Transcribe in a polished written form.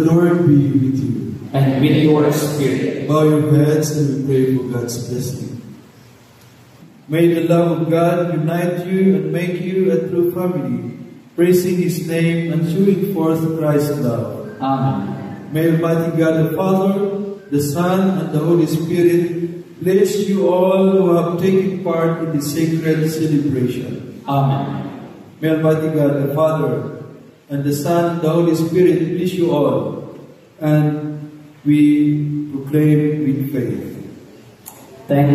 Lord be with you. And with your spirit. Bow your heads and we pray for God's blessing. May the love of God unite you and make you a true family, praising His name and showing forth Christ's love. Amen. May Almighty God the Father, the Son, and the Holy Spirit bless you all who have taken part in this sacred celebration. Amen. May Almighty God the Father, and the Son, and the Holy Spirit bless you all. And we proclaim with faith. Thank you.